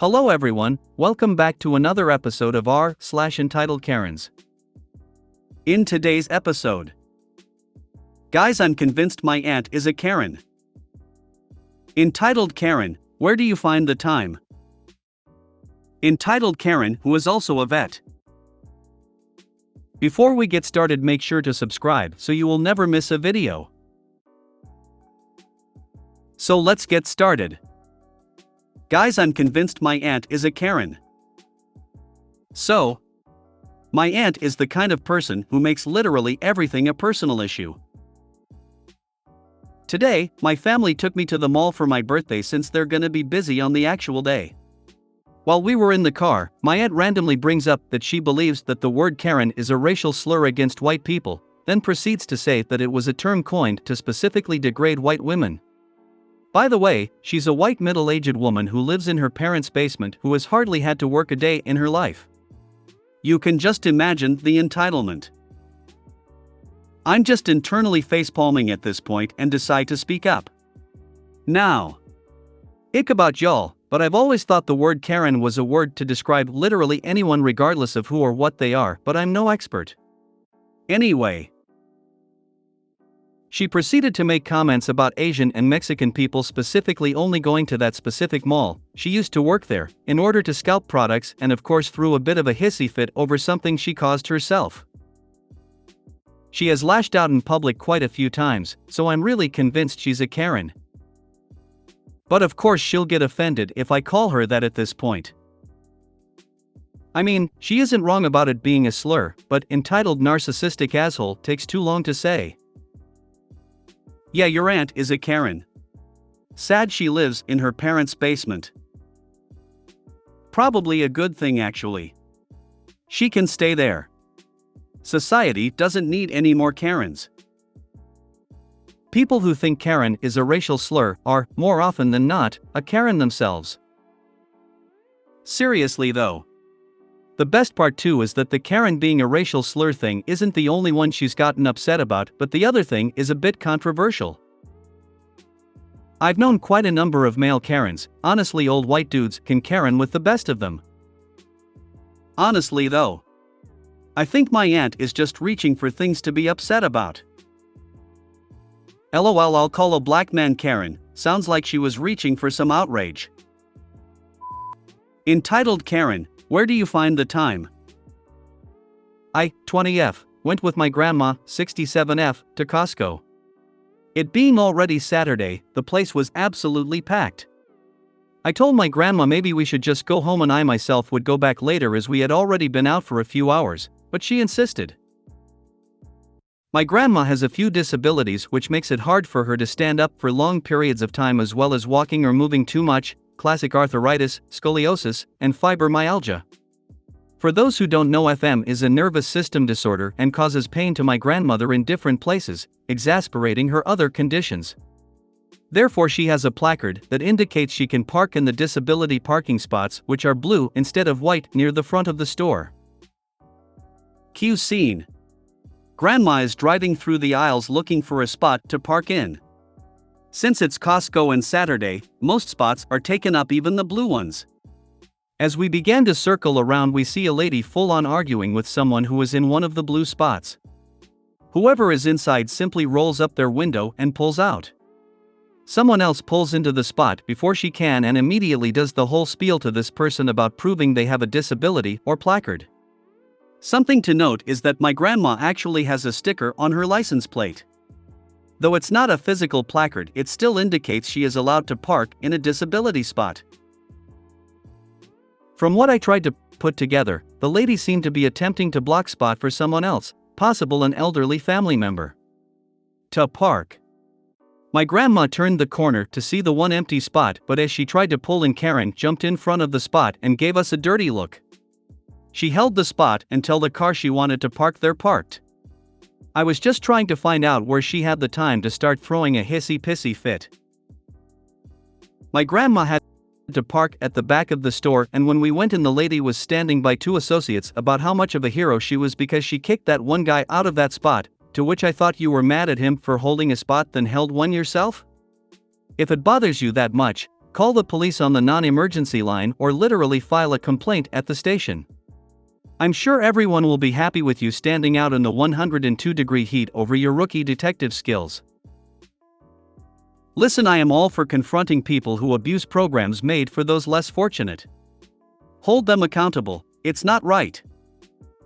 Hello everyone, welcome back to another episode of r/Entitled Karens. In today's episode, guys, I'm convinced my aunt is a Karen. Entitled Karen, where do you find the time? Entitled Karen, who is also a vet. Before we get started, make sure to subscribe so you will never miss a video. So let's get started. Guys, I'm convinced my aunt is a Karen. So, my aunt is the kind of person who makes literally everything a personal issue. Today, my family took me to the mall for my birthday since they're gonna be busy on the actual day. While we were in the car, my aunt randomly brings up that she believes that the word Karen is a racial slur against white people, then proceeds to say that it was a term coined to specifically degrade white women. By the way, she's a white middle-aged woman who lives in her parents' basement who has hardly had to work a day in her life. You can just imagine the entitlement. I'm just internally facepalming at this point and decide to speak up. Now, ick about y'all, but I've always thought the word Karen was a word to describe literally anyone regardless of who or what they are, but I'm no expert. Anyway, she proceeded to make comments about Asian and Mexican people specifically only going to that specific mall. She used to work there, in order to scalp products, and of course threw a bit of a hissy fit over something she caused herself. She has lashed out in public quite a few times, so I'm really convinced she's a Karen. But of course she'll get offended if I call her that at this point. I mean, she isn't wrong about it being a slur, but entitled narcissistic asshole takes too long to say. Yeah, your aunt is a Karen. Sad she lives in her parents' basement. Probably a good thing actually. She can stay there. Society doesn't need any more Karens. People who think Karen is a racial slur are, more often than not, a Karen themselves. Seriously though. The best part too is that the Karen being a racial slur thing isn't the only one she's gotten upset about, but the other thing is a bit controversial. I've known quite a number of male Karens. Honestly, old white dudes can Karen with the best of them. Honestly though, I think my aunt is just reaching for things to be upset about. LOL, I'll call a black man Karen, sounds like she was reaching for some outrage. Entitled Karen, where do you find the time? I, 20F, went with my grandma, 67F, to Costco. It being already Saturday, the place was absolutely packed. I told my grandma maybe we should just go home and I myself would go back later as we had already been out for a few hours, but she insisted. My grandma has a few disabilities which makes it hard for her to stand up for long periods of time, as well as walking or moving too much, classic arthritis, scoliosis, and fibromyalgia. For those who don't know, FM is a nervous system disorder and causes pain to my grandmother in different places, exasperating her other conditions. Therefore, she has a placard that indicates she can park in the disability parking spots, which are blue instead of white, near the front of the store. Cue scene. Grandma is driving through the aisles looking for a spot to park in. Since it's Costco and Saturday, most spots are taken up, even the blue ones. As we began to circle around, we see a lady full-on arguing with someone who is in one of the blue spots. Whoever is inside simply rolls up their window and pulls out. Someone else pulls into the spot before she can and immediately does the whole spiel to this person about proving they have a disability or placard. Something to note is that my grandma actually has a sticker on her license plate. Though it's not a physical placard, it still indicates she is allowed to park in a disability spot. From what I tried to put together, the lady seemed to be attempting to block spot for someone else, possible an elderly family member, to park. My grandma turned the corner to see the one empty spot, but as she tried to pull in, Karen jumped in front of the spot and gave us a dirty look. She held the spot until the car she wanted to park there parked. I was just trying to find out where she had the time to start throwing a hissy-pissy fit. My grandma had to park at the back of the store, and when we went in, the lady was standing by two associates about how much of a hero she was because she kicked that one guy out of that spot, to which I thought you were mad at him for holding a spot then held one yourself? If it bothers you that much, Call the police on the non-emergency line or literally file a complaint at the station. I'm sure everyone will be happy with you standing out in the 102-degree heat over your rookie detective skills. Listen, I am all for confronting people who abuse programs made for those less fortunate. Hold them accountable, it's not right.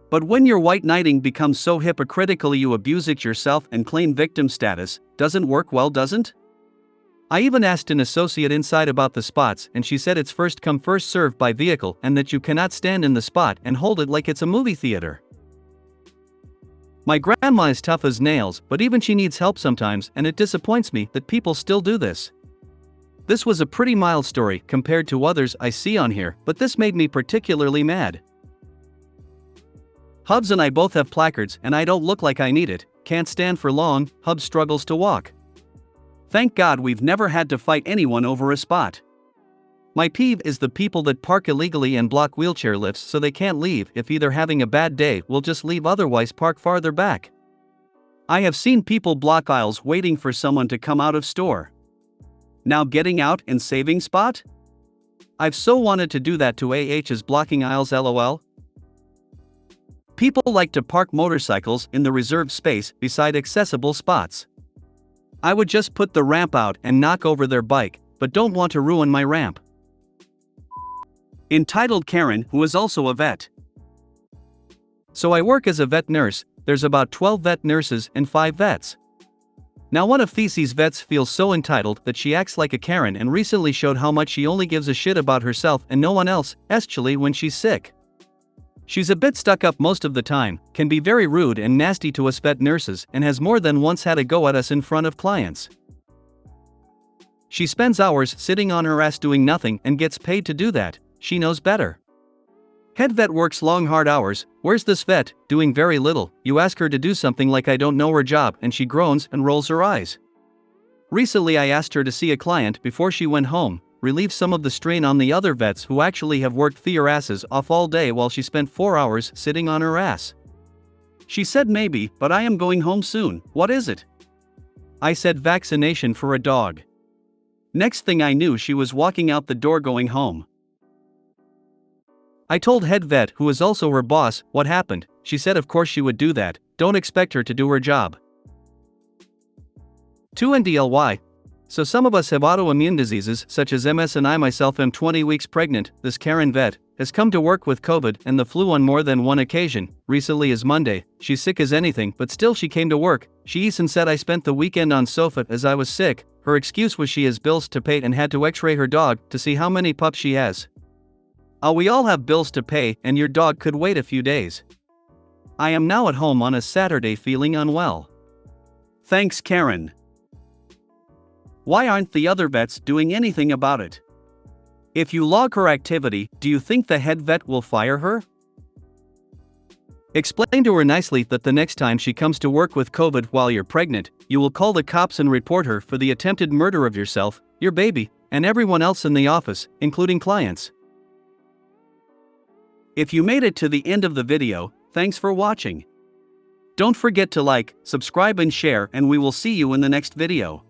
But when your white knighting becomes so hypocritical you abuse it yourself and claim victim status, doesn't work well, doesn't? I even asked an associate inside about the spots and she said it's first come first served by vehicle and that you cannot stand in the spot and hold it like it's a movie theater. My grandma is tough as nails, but even she needs help sometimes, and it disappoints me that people still do this. This was a pretty mild story compared to others I see on here, but this made me particularly mad. Hubs and I both have placards and I don't look like I need it. Can't stand for long, Hubs struggles to walk. Thank God we've never had to fight anyone over a spot. My peeve is the people that park illegally and block wheelchair lifts so they can't leave if either having a bad day will just leave, otherwise park farther back. I have seen people block aisles waiting for someone to come out of store. Now getting out and saving spot? I've so wanted to do that to AH's blocking aisles, lol. People like to park motorcycles in the reserved space beside accessible spots. I would just put the ramp out and knock over their bike, but don't want to ruin my ramp. Entitled Karen, who is also a vet. So I work as a vet nurse. There's about 12 vet nurses and 5 vets. Now one of these vets feels so entitled that she acts like a Karen and recently showed how much she only gives a shit about herself and no one else, especially when she's sick. She's a bit stuck up most of the time, can be very rude and nasty to us vet nurses, and has more than once had a go at us in front of clients. She spends hours sitting on her ass doing nothing and gets paid to do that. She knows better. Head vet works long hard hours. Where's this vet, doing very little? You ask her to do something like I don't know her job and she groans and rolls her eyes. Recently I asked her to see a client before she went home, relieve some of the strain on the other vets who actually have worked their asses off all day while she spent 4 hours sitting on her ass. She said maybe, but I am going home soon. What is it? I said vaccination for a dog. Next thing I knew she was walking out the door going home. I told head vet, who is also her boss, what happened. She said of course she would do that, don't expect her to do her job. 2ndly. So some of us have autoimmune diseases such as MS and I myself am 20 weeks pregnant. This Karen vet has come to work with COVID and the flu on more than one occasion. Recently is Monday, she's sick as anything but still she came to work. She even said I spent the weekend on sofa as I was sick. Her excuse was she has bills to pay and had to x-ray her dog to see how many pups she has. We all have bills to pay and your dog could wait a few days. I am now at home on a Saturday feeling unwell. Thanks Karen. Why aren't the other vets doing anything about it? If you log her activity, do you think the head vet will fire her? Explain to her nicely that the next time she comes to work with COVID while you're pregnant, you will call the cops and report her for the attempted murder of yourself, your baby, and everyone else in the office, including clients. If you made it to the end of the video, thanks for watching. Don't forget to like, subscribe and share, and we will see you in the next video.